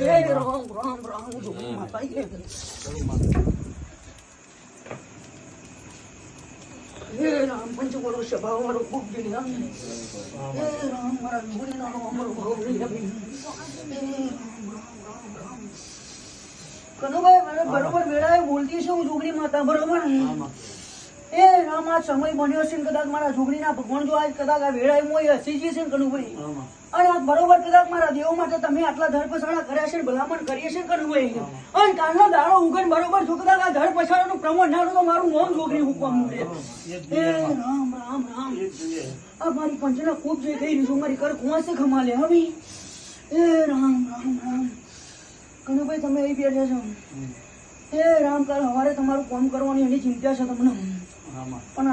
રામ રામ રામ જોગણી માતા હે રામ પંચકોલો સ્વભાવ મારો ખૂબ જઈ રામ હે રામ મારા જોગણી નાનો અમારો ભાવ કનુભાઈ મને બરોબર વેળાએ બોલતી છે હું જોગણી માતા બરોબર એ રામ આ સમય બન્યો છે કદાચ મારા જોગણીના ભગવાન જો આજ કદાચ આ વેળાએ મોય હસી છે કનુભાઈ અને આ બરોબર કદાચ મારા દેવ માટે તમે આટલા ધડ પછાડા કર્યા છે ભલામણ કરીએ છે કનુભાઈ અને કાલનો દાડો ઉગન બરોબર જો કદાચ આ ધડ પછાડાનું પ્રમોણ ના તો મારું નામ જોગણી મૂકવાનું છે એ રામ રામ રામ આ મારી પંચના ખૂબ જે થઈ રહ્યું મારી કર કુવાસે ખમાલે હવે એ રામ રામ રામ કનુભાઈ તમે અહીં બેઠા છો એ રામ કાલ સવારે તમારું કામ કરવાની એની ચિંતા છે તમને પણ